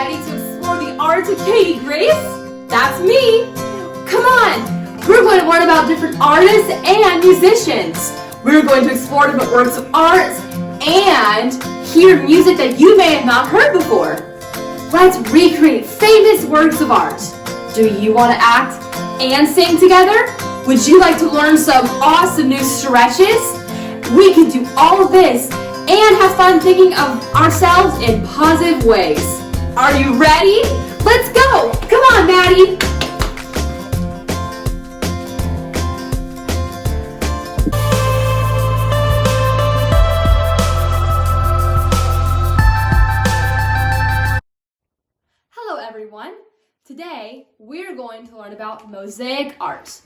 ready to explore the art of Katie Grace? That's me! Come on! We're going to learn about different artists and musicians. We're going to explore different works of art and hear music that you may have not heard before. Let's recreate famous works of art. Do you want to act and sing together? Would you like to learn some awesome new stretches? We can do all of this and have fun thinking of ourselves in positive ways. Are you ready? Let's go! Come on, Maddie! Hello, everyone. Today, we're going to learn about mosaic art.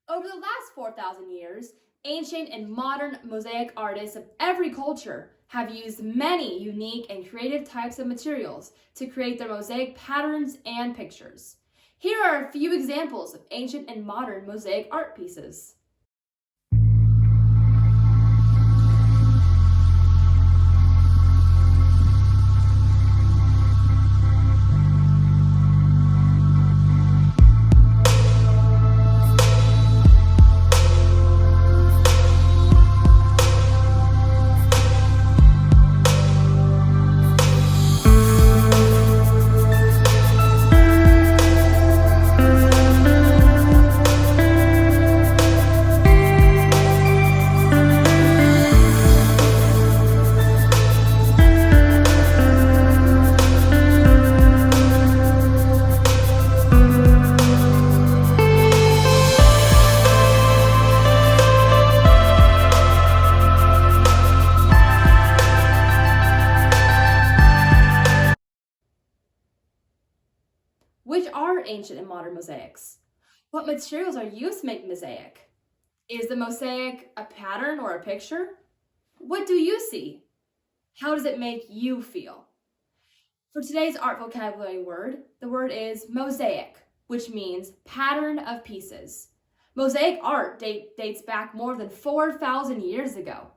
Over the last 4,000 years, ancient and modern mosaic artists of every culture have used many unique and creative types of materials to create their mosaic patterns and pictures. Here are a few examples of ancient and modern mosaic art pieces. Which are ancient and modern mosaics? What materials are used to make mosaic? Is the mosaic a pattern or a picture? What do you see? How does it make you feel? For today's art vocabulary word, the word is mosaic, which means pattern of pieces. Mosaic art dates back more than 4,000 years ago.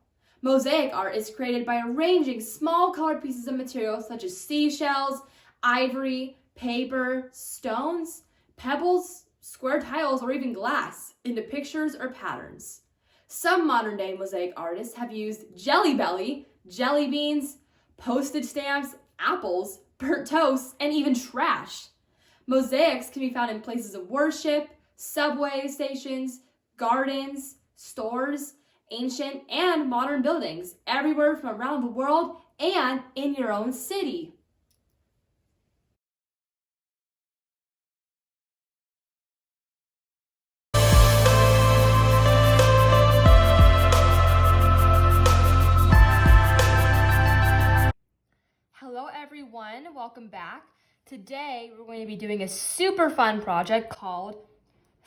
Mosaic art is created by arranging small colored pieces of material such as seashells, ivory, paper, stones, pebbles, square tiles, or even glass into pictures or patterns. Some modern-day mosaic artists have used Jelly Belly, jelly beans, postage stamps, apples, burnt toast, and even trash. Mosaics can be found in places of worship, subway stations, gardens, stores, ancient and modern buildings, everywhere from around the world and in your own city. Hello everyone, welcome back. Today we're going to be doing a super fun project called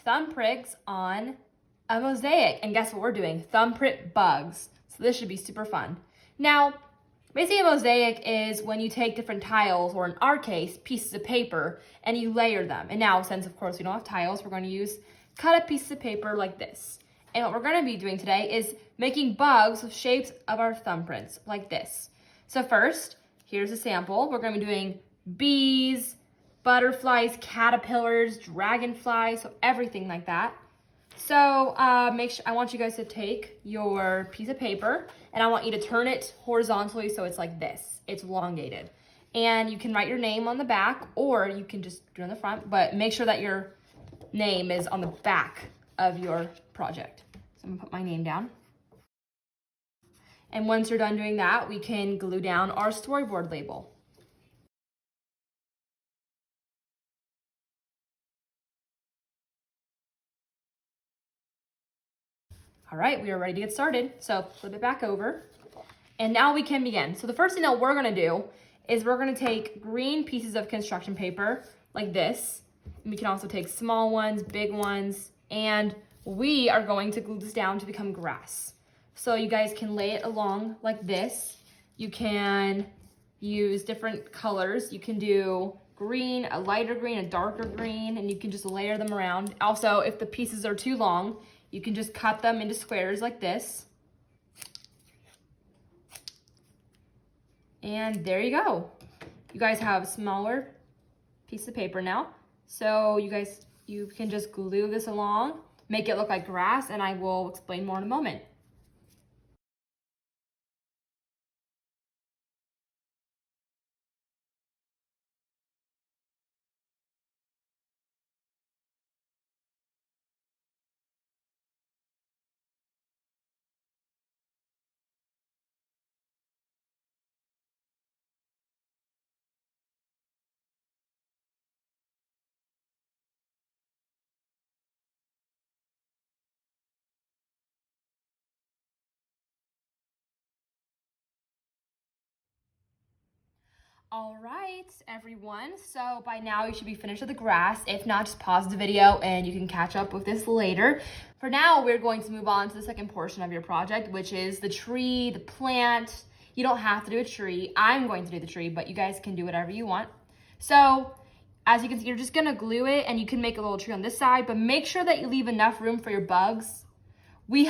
Thumbprints on a Mosaic. And guess what we're doing? Thumbprint bugs. So this should be super fun. Now, basically a mosaic is when you take different tiles, or in our case, pieces of paper, and you layer them. And now, since of course we don't have tiles, we're going to use cut up pieces of paper like this. And what we're going to be doing today is making bugs with shapes of our thumbprints, like this. So first, here's a sample. We're going to be doing bees, butterflies, caterpillars, dragonflies, so everything like that. So I want you guys to take your piece of paper and I want you to turn it horizontally so it's like this. It's elongated. And you can write your name on the back, or you can just do it on the front, but make sure that your name is on the back of your project. So I'm gonna put my name down. And once you're done doing that, we can glue down our storyboard label. All right, we are ready to get started. So flip it back over. And now we can begin. So the first thing that we're gonna do is we're gonna take green pieces of construction paper like this. And we can also take small ones, big ones, and we are going to glue this down to become grass. So you guys can lay it along like this. You can use different colors. You can do green, a lighter green, a darker green, and you can just layer them around. Also, if the pieces are too long, you can just cut them into squares like this. And there you go. You guys have smaller piece of paper now. So you can just glue this along, make it look like grass, and I will explain more in a moment. All right, everyone. So by now you should be finished with the grass. If not, just pause the video and you can catch up with this later. For now, we're going to move on to the second portion of your project, which is the tree, the plant. You don't have to do a tree. I'm going to do the tree, but you guys can do whatever you want. So as you can see, you're just gonna glue it and you can make a little tree on this side, but make sure that you leave enough room for your bugs. You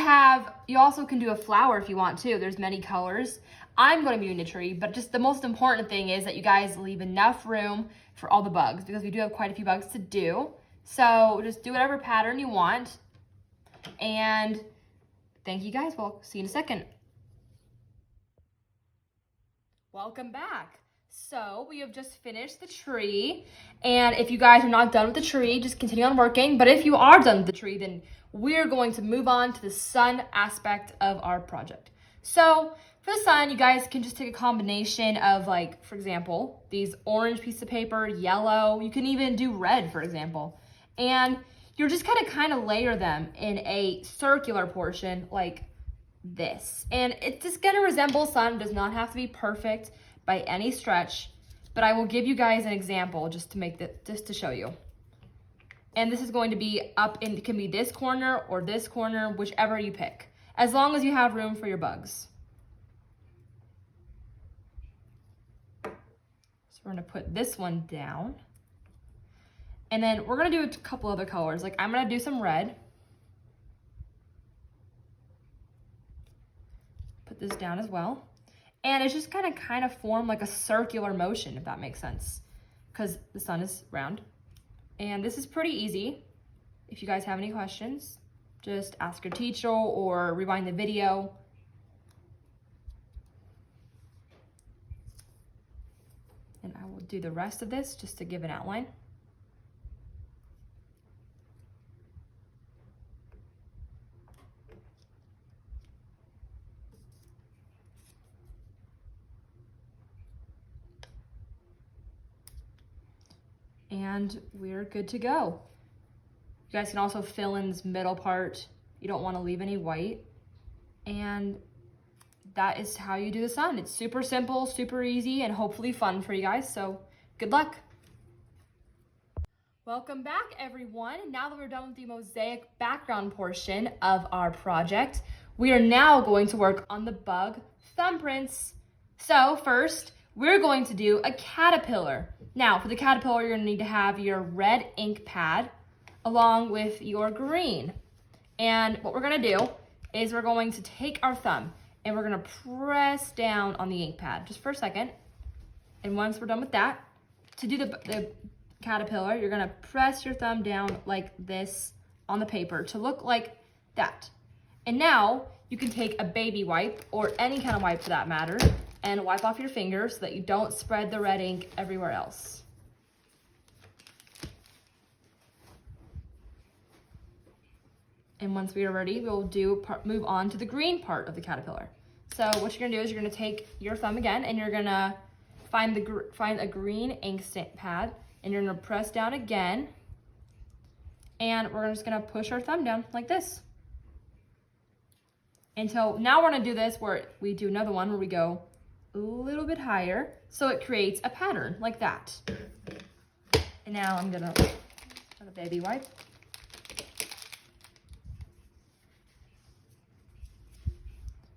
also can do a flower if you want to. There's many colors. I'm going to be doing a tree, but just the most important thing is that you guys leave enough room for all the bugs because we do have quite a few bugs to do. So just do whatever pattern you want. And thank you guys. We'll see you in a second. Welcome back. So we have just finished the tree. And if you guys are not done with the tree, just continue on working. But if you are done with the tree, then we're going to move on to the sun aspect of our project. So for the sun, you guys can just take a combination of, like, for example, these orange piece of paper, yellow. You can even do red, for example. And you're just gonna kind of layer them in a circular portion like this. And it's just gonna resemble sun. It does not have to be perfect by any stretch, but I will give you guys an example just to show you. And this is going to be it can be this corner or this corner, whichever you pick, as long as you have room for your bugs. So we're gonna put this one down. And then we're gonna do a couple other colors. Like I'm gonna do some red. Put this down as well. And it's just gonna kind of form like a circular motion, if that makes sense, because the sun is round. And this is pretty easy. If you guys have any questions, just ask your teacher or rewind the video. And I will do the rest of this just to give an outline. And we're good to go. You guys can also fill in this middle part. You don't want to leave any white. And that is how you do the sun. It's super simple, super easy, and hopefully fun for you guys. So good luck. Welcome back, everyone. Now that we're done with the mosaic background portion of our project, we are now going to work on the bug thumbprints. So first, we're going to do a caterpillar. Now, for the caterpillar, you're gonna need to have your red ink pad along with your green. And what we're gonna do is we're going to take our thumb and we're gonna press down on the ink pad just for a second. And once we're done with that, to do the caterpillar, you're gonna press your thumb down like this on the paper to look like that. And now you can take a baby wipe or any kind of wipe for that matter and wipe off your fingers so that you don't spread the red ink everywhere else. And once we are ready, we'll move on to the green part of the caterpillar. So what you're gonna do is you're gonna take your thumb again and you're gonna find a green ink pad and you're gonna press down again. And we're just gonna push our thumb down like this. Until now we're gonna do this where we do another one where we go a little bit higher so it creates a pattern like that. And now I'm gonna have a baby wipe.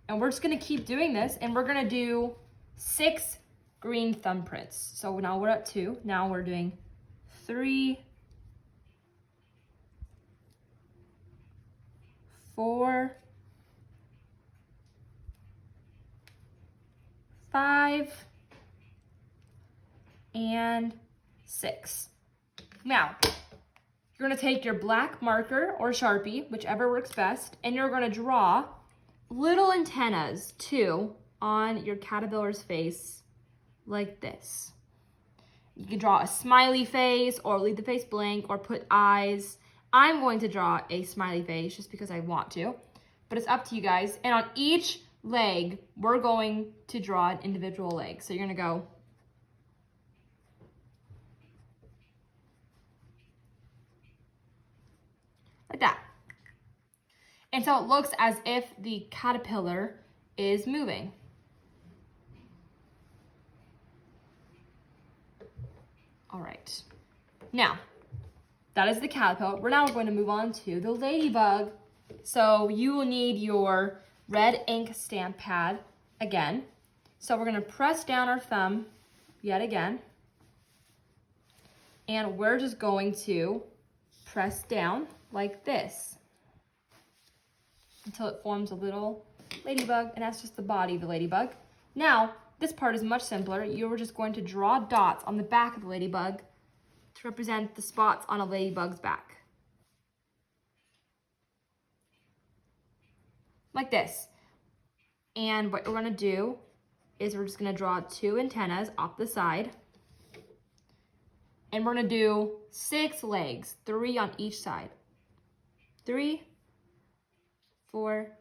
And we're just gonna keep doing this and we're gonna do 6 green thumbprints. So now we're at 2, now we're doing 3, 4, 5, and 6. Now, you're gonna take your black marker or Sharpie, whichever works best, and you're gonna draw little antennas too on your caterpillar's face like this. You can draw a smiley face or leave the face blank or put eyes. I'm going to draw a smiley face just because I want to, but it's up to you guys. And on each leg, we're going to draw an individual leg. So you're gonna go like that. And so it looks as if the caterpillar is moving. All right. Now, that is the caterpillar. We're now going to move on to the ladybug. So you will need your red ink stamp pad again. So we're going to press down our thumb yet again. And we're just going to press down like this until it forms a little ladybug, and that's just the body of the ladybug. Now, this part is much simpler. You're just going to draw dots on the back of the ladybug to represent the spots on a ladybug's back. Like this. And what we're gonna do is we're just gonna draw 2 antennas off the side. And we're gonna do 6 legs, 3 on each side. 3, 4,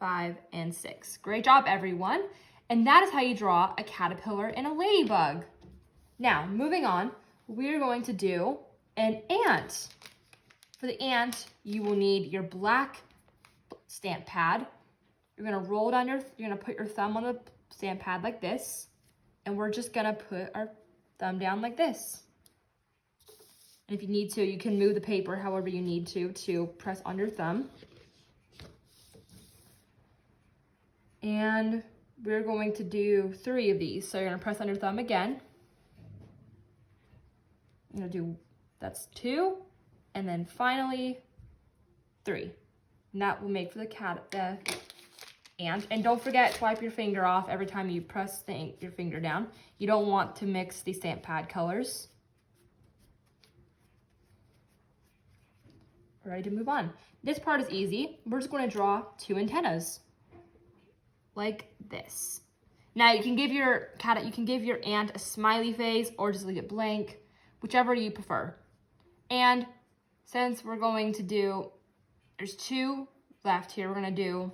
5, and 6. Great job, everyone. And that is how you draw a caterpillar and a ladybug. Now, moving on, we're going to do an ant. For the ant, you will need your black stamp pad. You're gonna roll it under, you're gonna put your thumb on the stamp pad like this, and we're just gonna put our thumb down like this. And if you need to, you can move the paper however you need to press on your thumb. And we're going to do 3 of these. So you're gonna press on your thumb again. You're gonna do, that's 2, and then finally 3. And that will make for the ant. And don't forget to wipe your finger off every time you press your finger down. You don't want to mix the stamp pad colors. We're ready to move on. This part is easy. We're just going to draw 2 antennas like this. Now you can give your ant a smiley face or just leave it blank, whichever you prefer. And since we're going to do, there's 2 left here, we're going to do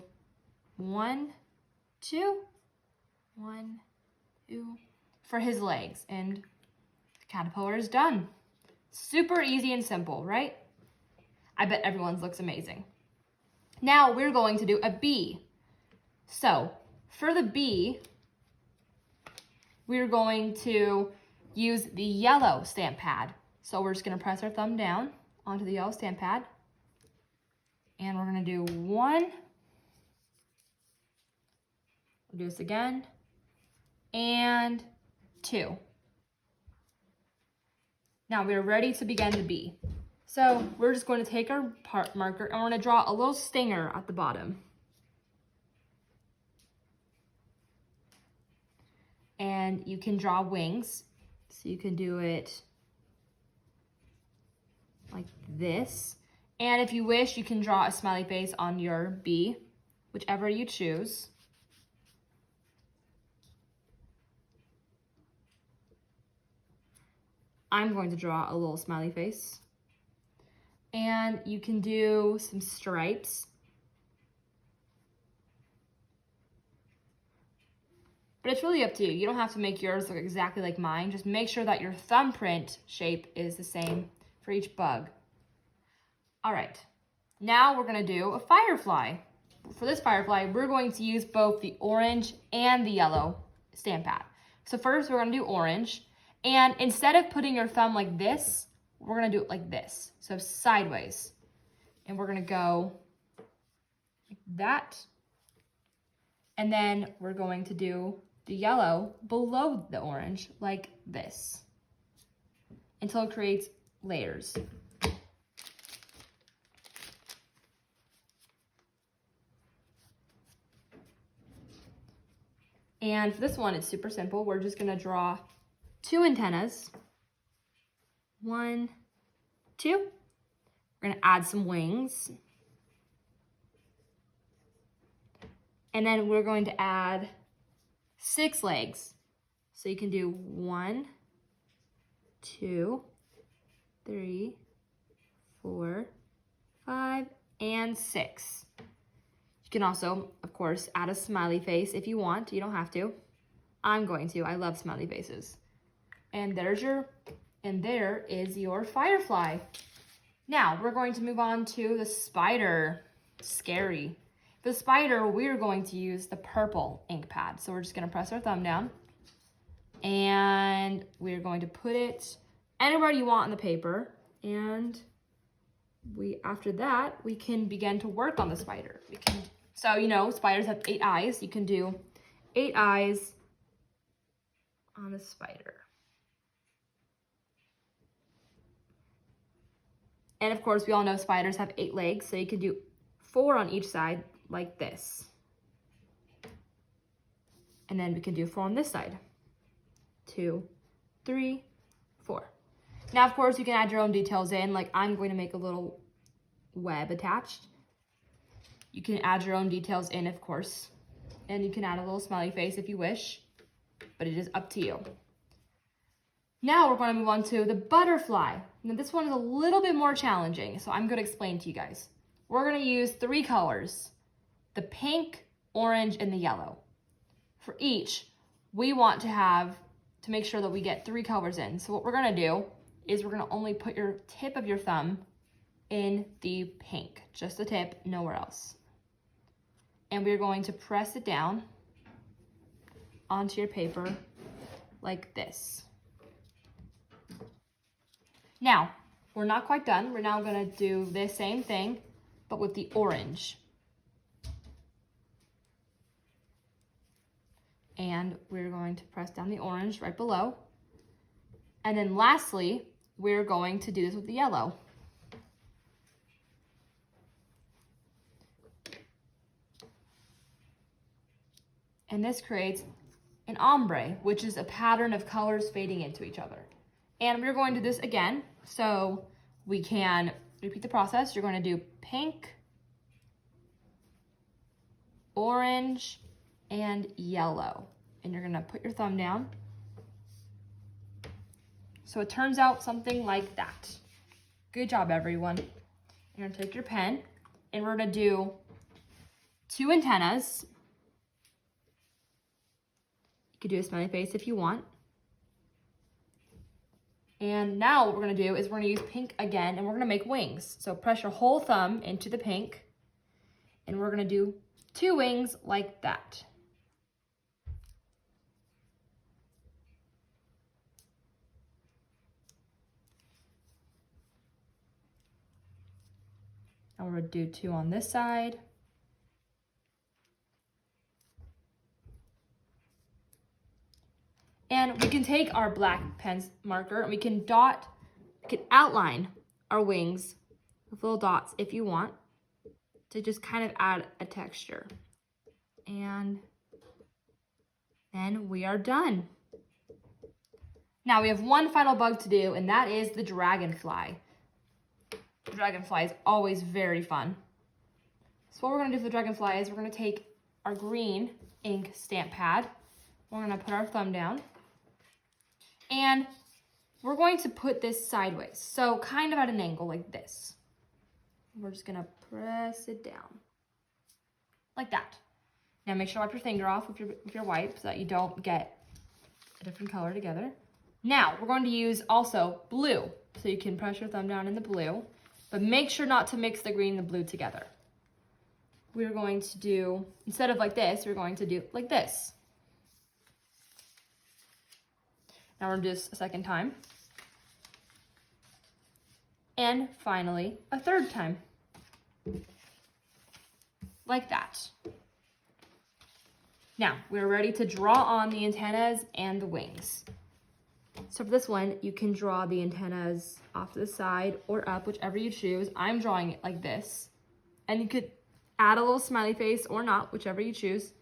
1, 2, 1, 2 for his legs, and the caterpillar is done. Super easy and simple, right? I bet everyone's looks amazing. Now we're going to do a bee. So for the bee, we're going to use the yellow stamp pad. So we're just gonna press our thumb down onto the yellow stamp pad. And we're gonna do 1. We'll do this again. And 2. Now we're ready to begin the bee. So we're just going to take our marker and we're going to draw a little stinger at the bottom. And you can draw wings. So you can do it like this. And if you wish, you can draw a smiley face on your bee, whichever you choose. I'm going to draw a little smiley face. And you can do some stripes. But it's really up to you. You don't have to make yours look exactly like mine. Just make sure that your thumbprint shape is the same for each bug. All right, now we're gonna do a firefly. For this firefly, we're going to use both the orange and the yellow stamp pad. So first we're gonna do orange. And instead of putting your thumb like this, we're gonna do it like this, so sideways. And we're gonna go like that. And then we're going to do the yellow below the orange like this until it creates layers. And for this one, it's super simple. We're just gonna draw 2 antennas 1, 2. We're gonna add some wings. And then we're going to add 6 legs. So you can do 1, 2, 3, 4, 5, and 6. You can also, of course, add a smiley face if you want. You don't have to. I'm going to. I love smiley faces. And there is your firefly. Now, we're going to move on to the spider. Scary. For the spider, we're going to use the purple ink pad. So we're just gonna press our thumb down and we're going to put it anywhere you want on the paper. And after that, we can begin to work on the spider. So, you know, spiders have 8 eyes. You can do 8 eyes on the spider. And of course, we all know spiders have 8 legs, so you can do 4 on each side like this. And then we can do 4 on this side. 2, 3, 4. Now, of course, you can add your own details in, like I'm going to make a little web attached. You can add your own details in, of course, and you can add a little smiley face if you wish, but it is up to you. Now we're going to move on to the butterfly. Now this one is a little bit more challenging, so I'm going to explain to you guys. We're going to use 3 colors, the pink, orange, and the yellow. For each, we want to make sure that we get 3 colors in. So what we're going to do is we're going to only put your tip of your thumb in the pink, just the tip, nowhere else. And we're going to press it down onto your paper like this. Now, we're not quite done. We're now going to do the same thing, but with the orange. And we're going to press down the orange right below. And then lastly, we're going to do this with the yellow. And this creates an ombre, which is a pattern of colors fading into each other. And we're going to do this again, so we can repeat the process. You're going to do pink, orange, and yellow. And you're going to put your thumb down. So it turns out something like that. Good job, everyone. You're going to take your pen, and we're going to do 2 antennas. You could do a smiley face if you want. And now what we're going to do is we're going to use pink again, and we're going to make wings. So press your whole thumb into the pink, and we're going to do 2 wings like that. And we're going to do 2 on this side. And we can take our black pen marker and we can outline our wings with little dots if you want to just kind of add a texture. And then we are done. Now we have one final bug to do, and that is the dragonfly. The dragonfly is always very fun. So what we're gonna do for the dragonfly is we're gonna take our green ink stamp pad. We're gonna put our thumb down. And we're going to put this sideways, so kind of at an angle like this. We're just gonna press it down, like that. Now make sure to wipe your finger off with your wipe so that you don't get a different color together. Now we're going to use also blue, so you can press your thumb down in the blue, but make sure not to mix the green and the blue together. We're going to do, instead of like this, we're going to do like this. Now we're gonna do this a second time. And finally, a third time. Like that. Now, we're ready to draw on the antennas and the wings. So for this one, you can draw the antennas off to the side or up, whichever you choose. I'm drawing it like this. And you could add a little smiley face or not, whichever you choose.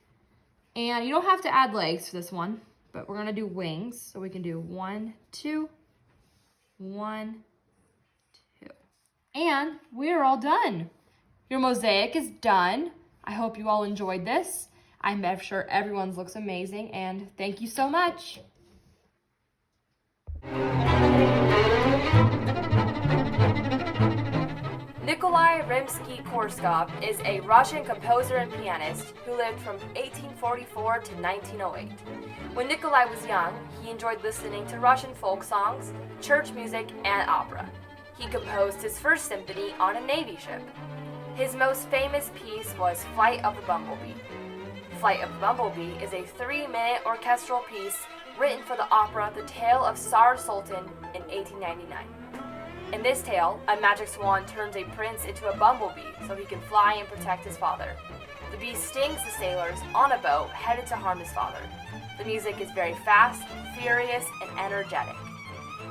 And you don't have to add legs for this one, but we're gonna do wings. So we can do 1, 2, 1, 2. And we're all done. Your mosaic is done. I hope you all enjoyed this. I'm sure everyone's looks amazing, and thank you so much. Nikolai Rimsky-Korsakov is a Russian composer and pianist who lived from 1844 to 1908. When Nikolai was young, he enjoyed listening to Russian folk songs, church music, and opera. He composed his first symphony on a Navy ship. His most famous piece was Flight of the Bumblebee. Flight of the Bumblebee is a 3-minute orchestral piece written for the opera The Tale of Tsar Sultan in 1899. In this tale, a magic swan turns a prince into a bumblebee so he can fly and protect his father. The bee stings the sailors on a boat headed to harm his father. The music is very fast, furious, and energetic.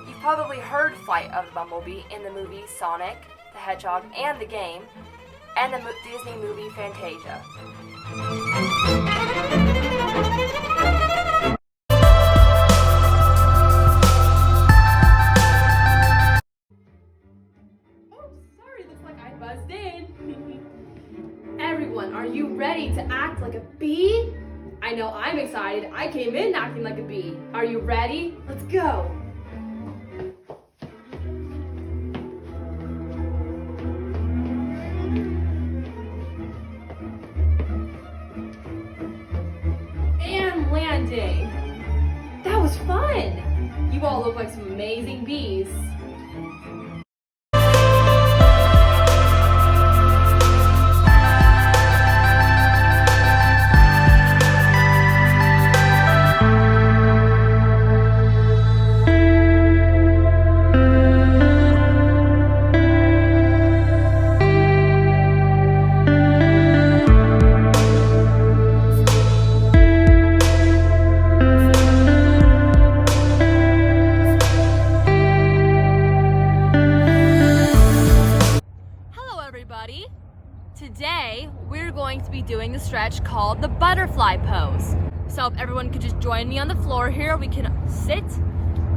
You've probably heard Flight of the Bumblebee in the movie Sonic the Hedgehog and the Game, and the Disney movie Fantasia. Buzzed in. Everyone, are you ready to act like a bee? I know I'm excited. I came in acting like a bee. Are you ready? Let's go. And landing. That was fun. You all look like some amazing bees. Today, we're going to be doing the stretch called the butterfly pose. So if everyone could just join me on the floor here, we can sit.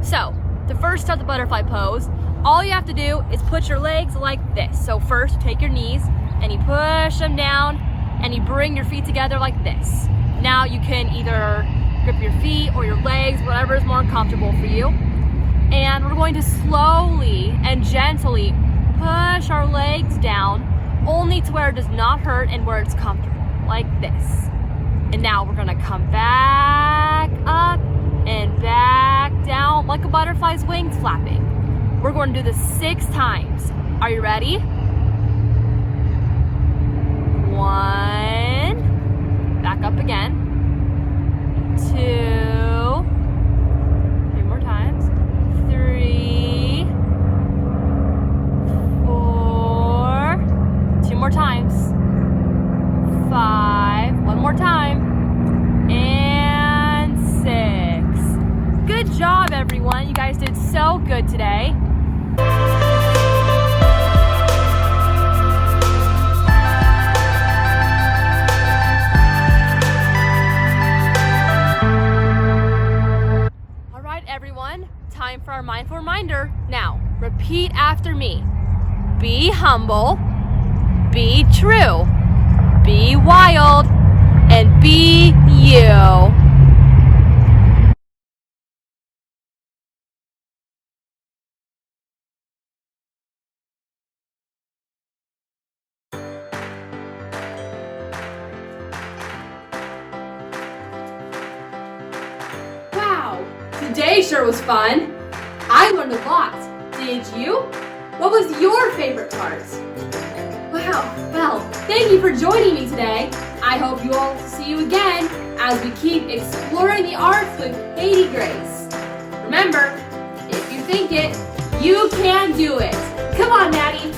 So, to first start the butterfly pose, all you have to do is put your legs like this. So first, you take your knees and you push them down and you bring your feet together like this. Now you can either grip your feet or your legs, whatever is more comfortable for you. And we're going to slowly and gently push our legs down only to where it does not hurt and where it's comfortable, like this. And now we're gonna come back up and back down like a butterfly's wings flapping. We're going to do this 6 times. Are you ready? 1, back up again. 2, 3 more times. 3, 4, 2 more times. 5, 1 more time. And 6. Good job, everyone. You guys did so good today. All right, everyone. Time for our mindful reminder. Now, repeat after me. Be humble. Be true. Be wild. And be you. Wow, today sure was fun. I learned a lot. Did you? What was your favorite part? Wow, well, thank you for joining me today. I hope you all see you again as we keep exploring the arts with Katie Grace. Remember, if you think it, you can do it. Come on, Maddie.